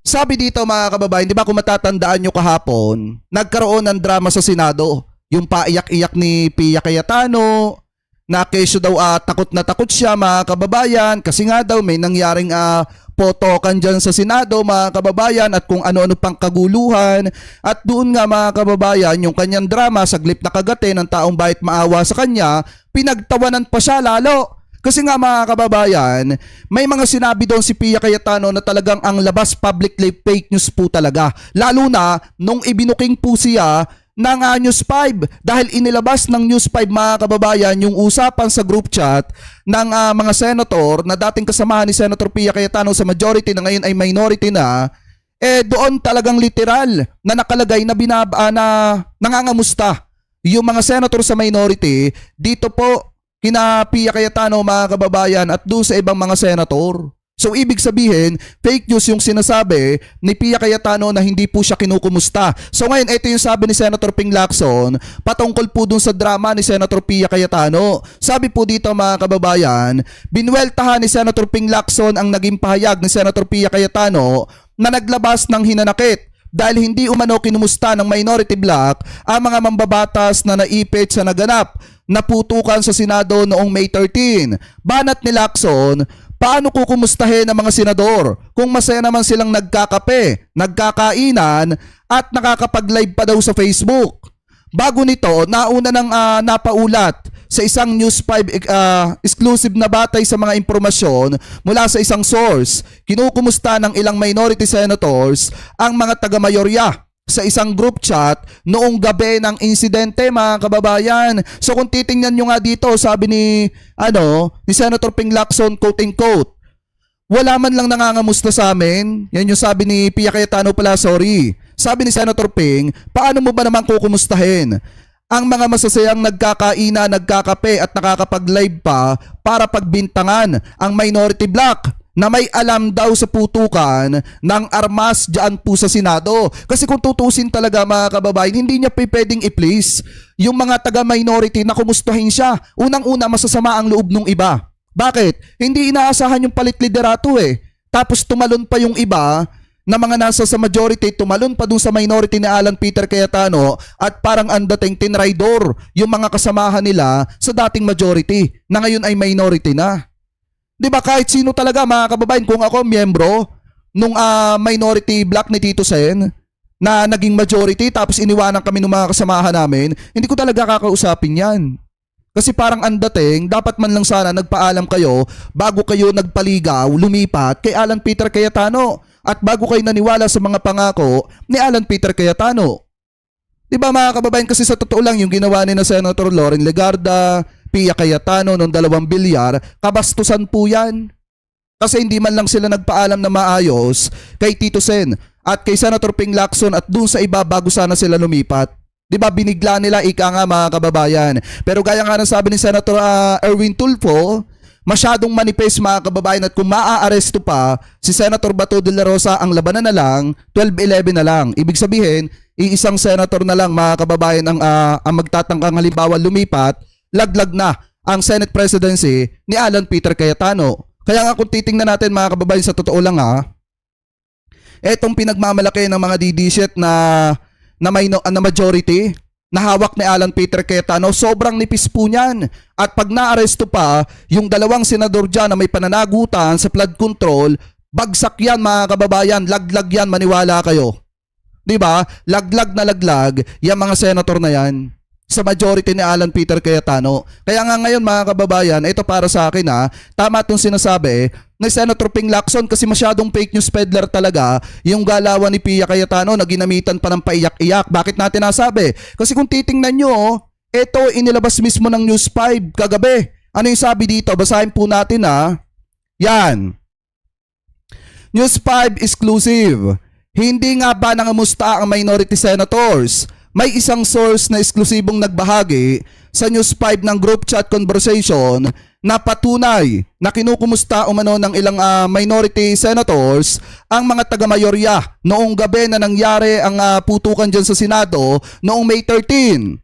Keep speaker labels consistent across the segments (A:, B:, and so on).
A: Sabi dito mga kababayan, di ba kung matatandaan nyo kahapon, nagkaroon ng drama sa Senado. Yung paiyak-iyak ni Pia Cayetano, na kesyo daw takot na takot siya mga kababayan kasi nga daw may nangyaring potokan dyan sa Senado mga kababayan at kung ano-ano pang kaguluhan. At doon nga mga kababayan, yung kanyang drama, saglip na kagate ng taong bayat maawa sa kanya, pinagtawanan pa siya lalo. Kasi nga mga kababayan, may mga sinabi doon si Pia Cayetano na talagang ang labas publicly fake news po talaga. Lalo na nung ibinuking po siya ng News 5 dahil inilabas ng News 5 mga kababayan yung usapan sa group chat ng mga senator na dating kasamahan ni Senator Pia Cayetano sa majority na ngayon ay minority na. Doon talagang literal na nakalagay na na nangangamusta yung mga senator sa minority dito po kina Pia Cayetano mga kababayan at doon sa ibang mga senator. So ibig sabihin, fake news yung sinasabi ni Pia Cayetano na hindi po siya kinukumusta. So ngayon, ito yung sabi ni Senator Ping Lacson patungkol po dun sa drama ni Senator Pia Cayetano. Sabi po dito mga kababayan, binweltahan ni Senator Ping Lacson ang naging pahayag ni Senator Pia Cayetano na naglabas ng hinanakit dahil hindi umano kinumusta ng minority bloc ang mga mambabatas na naipit sa naganap na putukan sa Senado noong May 13. Banat ni Lacson, paano kukumustahin ang mga senador kung masaya naman silang nagkakape, nagkakainan at nakakapag-live pa daw sa Facebook? Bago nito, nauna ng napaulat sa isang News 5 exclusive na batay sa mga impormasyon mula sa isang source. Kinukumusta ng ilang minority senators ang mga taga-mayorya sa isang group chat noong gabi ng insidente mga kababayan. So kung titingnan nyo nga dito, sabi ni Senator Ping Lacson, quote-unquote, wala man lang nangangamusta sa amin. Yan yung sabi ni Pia Cayetano pala, sorry. Sabi ni Senator Ping, paano mo ba naman kukumustahin ang mga masasayang nagkakaina, nagkakape at nakakapag-live pa para pagbintangan ang minority bloc na may alam daw sa putukan ng armas dyan po sa Senado? Kasi kung tutusin talaga mga kababayan, hindi niya pwedeng i-please yung mga taga-minority na kumustahin siya. Unang-una, masasama ang loob ng iba. Bakit? Hindi inaasahan yung palit liderato Tapos tumalon pa yung iba na mga nasa sa majority, tumalon pa dun sa minority ni Alan Peter Cayetano at parang ang dating tinraidor yung mga kasamahan nila sa dating majority na ngayon ay minority na. Di ba kahit sino talaga mga kababayan, kung ako miyembro nung minority bloc ni Tito Sen na naging majority tapos iniwanan kami ng mga kasamahan namin, hindi ko talaga kakausapin yan. Kasi parang ang dating, dapat man lang sana nagpaalam kayo bago kayo nagpaligaw, lumipat kay Alan Peter Cayetano at bago kayo naniwala sa mga pangako ni Alan Peter Cayetano. Di ba mga kababayan, kasi sa totoo lang yung ginawa ni na Senator Loren Legarda, Pia Cayetano nung 2 bilyar, kabastusan po yan. Kasi hindi man lang sila nagpaalam na maayos kay Tito Sen at kay Senator Ping Lacson at dun sa iba bago sana sila lumipat. Di ba binigla nila ika nga mga kababayan. Pero gaya nga ng sabi ni Senator Erwin Tulfo, masyadong manifest mga kababayan at kung maaaresto pa si Senator Bato de la Rosa, ang labanan na lang 12-11 na lang. Ibig sabihin, iisang senator na lang mga kababayan ang magtatangkang halimbawa lumipat, laglag na ang Senate presidency ni Alan Peter Cayetano. Kaya nga kung titingnan natin mga kababayan, sa totoo lang etong pinagmamalaki ng mga DDSet na majority na hawak ni Alan Peter Cayetano, sobrang nipis po niyan. At pag naaresto pa yung 2 senador dyan na may pananagutan sa flood control, bagsak yan mga kababayan, laglag yan, maniwala kayo. Diba? Laglag na laglag yung mga senator na yan sa majority ni Alan Peter Cayetano. Kaya nga ngayon mga kababayan, ito para sa akin tama itong sinasabi ni Senator Ping Lacson kasi masyadong fake news peddler talaga yung galawan ni Pia Cayetano na ginamitan pa ng paiyak-iyak. Bakit natin nasabi? Kasi kung titingnan nyo, ito inilabas mismo ng News 5 kagabi. Ano yung sabi dito? Basahin po natin Yan. News 5 exclusive. Hindi nga ba nangamusta ang minority senators? May isang source na eksklusibong nagbahagi sa News 5 ng group chat conversation na patunay na kinukumusta umano ng ilang minority senators ang mga taga-mayorya noong gabi na nangyari ang putukan dyan sa Senado noong May 13.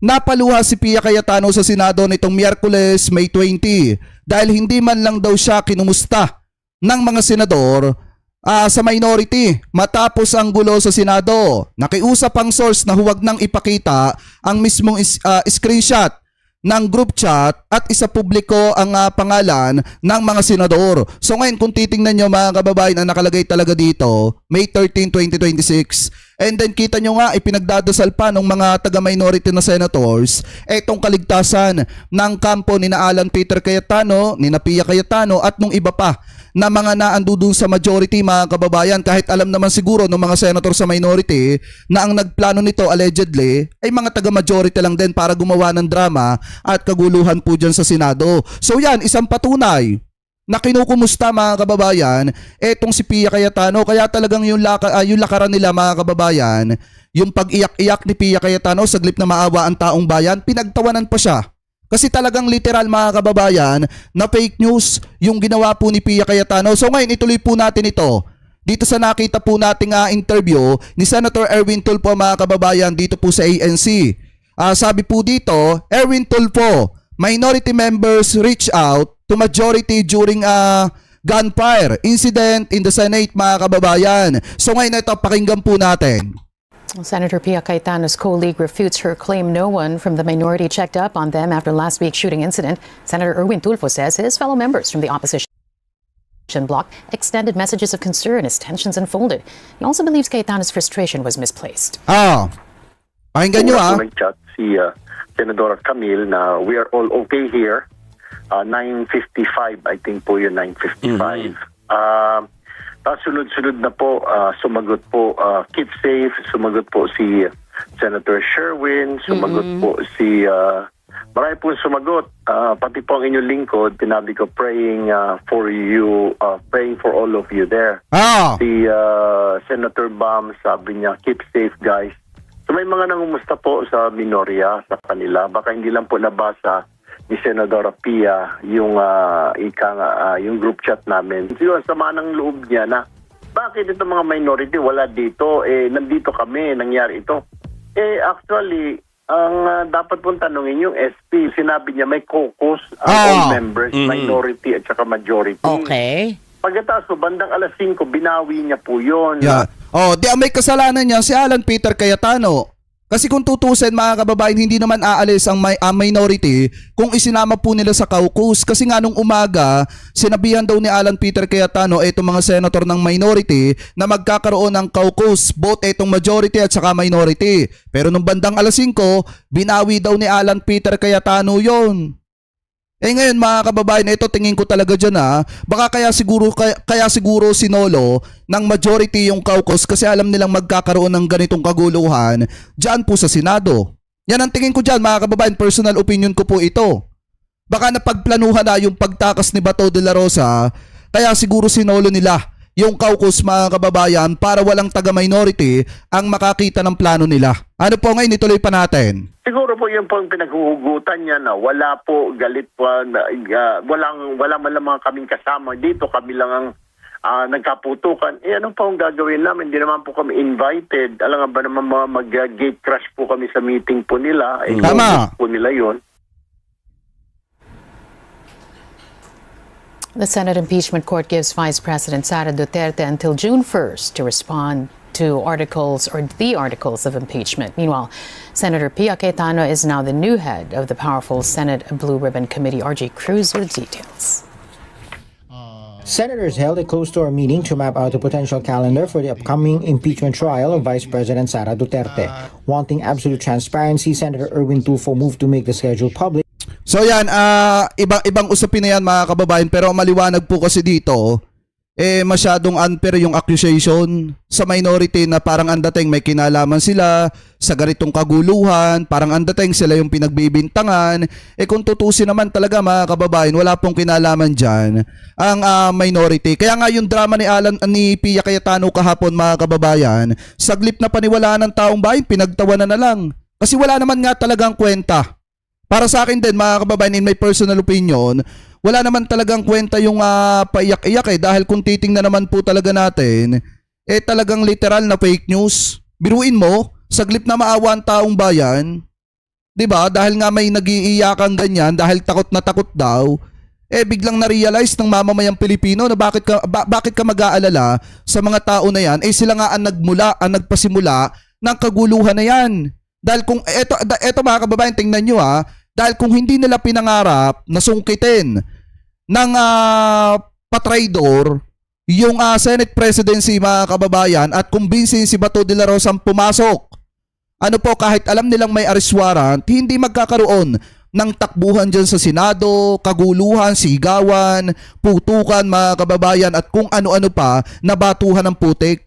A: Napaluha si Pia Cayetano sa Senado nitong Miyerkules, May 20 dahil hindi man lang daw siya kinumusta ng mga senador sa minority matapos ang gulo sa Senado. Nakiusap ang source na huwag nang ipakita ang mismong screenshot ng group chat at isa publiko ang pangalan ng mga senador. So ngayon kung titingnan nyo mga kababayan, ang nakalagay talaga dito, May 13, 2026. And then kita nyo nga, ipinagdadasal pa ng mga taga-minority na senators etong kaligtasan ng kampo ni na Alan Peter Cayetano, ni na Pia Cayetano at nung iba pa na mga naando dun sa majority mga kababayan, kahit alam naman siguro ng mga senator sa minority na ang nagplano nito allegedly ay mga taga-majority lang din para gumawa ng drama at kaguluhan po dyan sa Senado. So yan, isang patunay na kinukumusta mga kababayan etong si Pia Cayetano. Kaya talagang yung lakaran nila mga kababayan, yung pag-iyak-iyak ni Pia Cayetano saglip na maawa ang taong bayan, pinagtawanan pa siya. Kasi talagang literal mga kababayan na fake news yung ginawa po ni Pia Cayetano. So ngayon ituloy po natin ito. Dito sa nakita po nating interview ni Senator Erwin Tulfo mga kababayan dito po sa ANC. Sabi po dito, Erwin Tulfo, minority members reach out to majority during gunfire incident in the Senate mga kababayan. So ngayon ito, pakinggan po natin.
B: Senator Pia Cayetano's colleague refutes her claim no one from the minority checked up on them after last week's shooting incident. Senator Erwin Tulfo says his fellow members from the opposition bloc extended messages of concern as tensions unfolded. He also believes Cayetano's frustration was misplaced.
A: Pakinggan nyo
C: Nag-chat si Senador Camille na we are all okay here. 9:55, I think po yun, 9:55. Sunod-sunod na po, sumagot po Keep Safe, sumagot po si Senator Sherwin, sumagot po si, marami po sumagot, pati po ang inyong lingkod, tinabi ko praying for you, praying for all of you there. Si Senator Bam, sabi niya, keep safe guys. So may mga nangumusta po sa minorya sa kanila, baka hindi lang po nabasa ni Senadora Pia yung yung group chat namin. Siguro sama ng loob niya na bakit itong mga minority wala dito, nandito kami, nangyari ito. Actually, ang dapat pong tanungin yung SP, sinabi niya may caucus all members, minority at saka majority.
D: Okay.
C: Pagkatapos po, bandang alas 5, binawi niya po yun.
A: Yeah. Di may kasalanan niya si Alan Peter Cayetano. Kasi kung tutusin mga kababayan, hindi naman aalis ang minority kung isinama po nila sa caucus. Kasi nga nung umaga, sinabihan daw ni Alan Peter Cayetano itong mga senator ng minority na magkakaroon ng caucus, both itong majority at saka minority. Pero nung bandang alas 5, binawi daw ni Alan Peter Cayetano yon. Ngayon mga kababayan, ito tingin ko talaga dyan baka kaya siguro sinolo ng majority yung caucus kasi alam nilang magkakaroon ng ganitong kaguluhan dyan po sa Senado. Yan ang tingin ko dyan mga kababayan, personal opinion ko po ito. Baka napagplanuhan na yung pagtakas ni Bato de la Rosa, kaya siguro sinolo nila yung caucus mga kababayan para walang taga-minority ang makakita ng plano nila. Ano po ngayon, ituloy pa natin.
C: Siguro po yun po ang pinaghuhugutan niya na wala po galit po, wala man lang mga kaming kasama dito, kami lang ang nagkaputukan. Ano po ang gagawin namin? Hindi naman po kami invited. Alam nga ba naman mag-gate crash po kami sa meeting po nila.
A: Tama.
C: Po nila yun.
B: The Senate Impeachment Court gives Vice President Sara Duterte until June 1st to respond to the articles of impeachment. Meanwhile, Senator Pia Cayetano is now the new head of the powerful Senate Blue Ribbon Committee. RJ Cruz with details.
E: Senators held a closed-door meeting to map out a potential calendar for the upcoming impeachment trial of Vice President Sara Duterte. Wanting absolute transparency, Senator Erwin Tulfo moved to make the schedule public.
A: So yan, ibang usapin na yan mga kababayan, pero maliwanag po kasi dito, masyadong unfair yung accusation sa minority na parang ang dating may kinalaman sila sa ganitong kaguluhan, parang ang dating sila yung pinagbibintangan. Kung tutusin naman talaga mga kababayan, wala pong kinalaman dyan ang minority. Kaya nga yung drama ni Pia Cayetano kahapon mga kababayan, saglip na paniwalaan ng taong bayan, pinagtawanan na lang. Kasi wala naman nga talagang kwenta. Para sa akin din mga kababayan, in my personal opinion, wala naman talagang kwenta yung paiyak-iyak dahil kung titingnan naman po talaga natin, talagang literal na fake news. Biruin mo, saglip na maawa ang taong bayan, 'di ba? Dahil nga may nag-iiyakan ganyan dahil takot na takot daw, biglang na-realize ng mamamayang Pilipino na bakit ka mag-aalala sa mga tao na yan, sila nga ang nagpasimula ng kaguluhan na yan. Dahil kung, eto mga kababayan, tingnan nyo dahil kung hindi nila pinangarap na sungkitin ng patraidor yung Senate presidency mga kababayan at kumbinsin si Bato de la Rosa ang pumasok, kahit alam nilang may arrest warrant, hindi magkakaroon ng takbuhan dyan sa Senado, kaguluhan, sigawan, putukan mga kababayan at kung ano-ano pa na batuhan ng putik.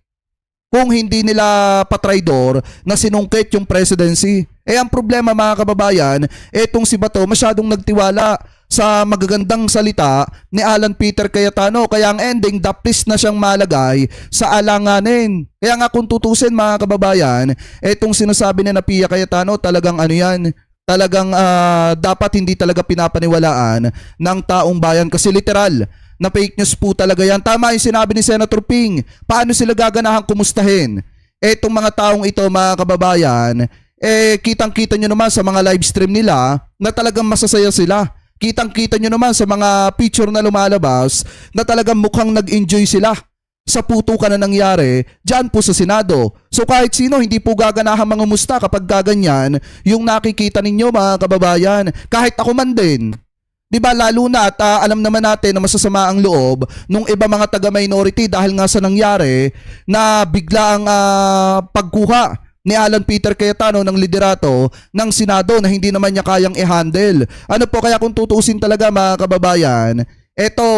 A: Kung hindi nila patraidor na sinungkit yung presidency. Ang problema mga kababayan, etong si Bato masyadong nagtiwala sa magagandang salita ni Alan Peter Cayetano. Kaya ang ending, dapis na siyang malagay sa alanganin. Kaya nga kung tutusin mga kababayan, etong sinasabi ni Pia Cayetano talagang talagang dapat hindi talaga pinapaniwalaan ng taong bayan kasi literal na fake news po talaga yan. Tama yung sinabi ni Senator Ping. Paano sila gaganahang kumustahin? Etong mga taong ito mga kababayan, kitang-kita nyo naman sa mga live stream nila na talagang masasaya sila. Kitang-kita nyo naman sa mga picture na lumalabas na talagang mukhang nag-enjoy sila sa putukan na nangyari dyan po sa Senado. So kahit sino hindi po gaganahang mga musta kapag gaganyan yung nakikita ninyo mga kababayan. Kahit ako man din. Diba lalo na at alam naman natin na masasama ang loob nung iba mga taga-minority dahil nga sa nangyari na bigla ang pagkuha ni Alan Peter Cayetano ng liderato ng Senado na hindi naman niya kayang i-handle. Kaya kung tutuusin talaga mga kababayan,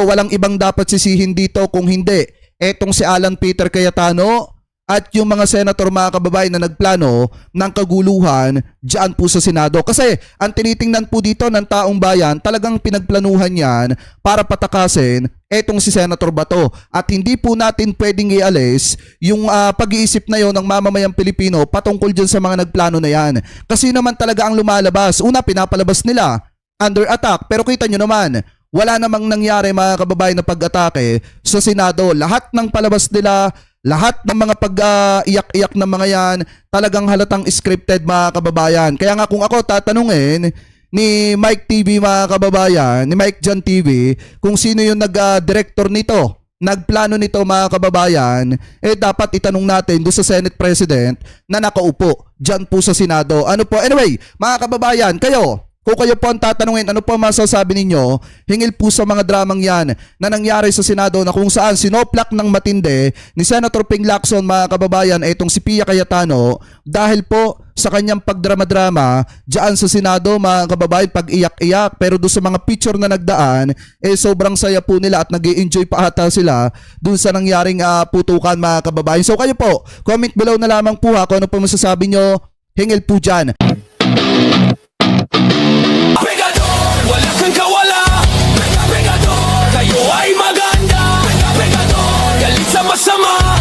A: walang ibang dapat sisihin dito kung hindi etong si Alan Peter Cayetano at yung mga senator mga kababayan na nagplano ng kaguluhan dyan po sa Senado. Kasi ang tinitingnan po dito ng taong bayan, talagang pinagplanuhan yan para patakasin etong si Senator Bato. At hindi po natin pwedeng ialis yung pag-iisip na yon ng mamamayang Pilipino patungkol dyan sa mga nagplano na yan. Kasi naman talaga ang lumalabas. Una, pinapalabas nila under attack. Pero kita nyo naman, wala namang nangyari mga kababayan na pag-atake sa Senado. Lahat ng palabas nila, lahat ng mga pag-iyak-iyak ng mga yan, talagang halatang scripted mga kababayan. Kaya nga kung ako tatanungin ni Mike TV mga kababayan, ni Mike John TV, kung sino yung nag-director nito, nagplano nito mga kababayan, dapat itanong natin doon sa Senate President na nakaupo dyan po sa Senado. Anyway, mga kababayan, kung kayo po ang tatanungin, ano po masasabi ninyo hingil po sa mga dramang yan na nangyari sa Senado na kung saan sinoplak ng matindi ni Senator Ping Lacson mga kababayan itong si Pia Cayetano dahil po sa kanyang pagdrama-drama dyan sa Senado mga kababayan, pag-iyak-iyak, pero doon sa mga picture na nagdaan sobrang saya po nila at nag-i-enjoy pa ata sila doon sa nangyaring putukan mga kababayan. So kayo po, comment below na lamang po kung ano po masasabi nyo hingil po dyan.
D: Pegador, wala kang kawala. Pegador, kayo ay maganda. Pegador, galit sa masama.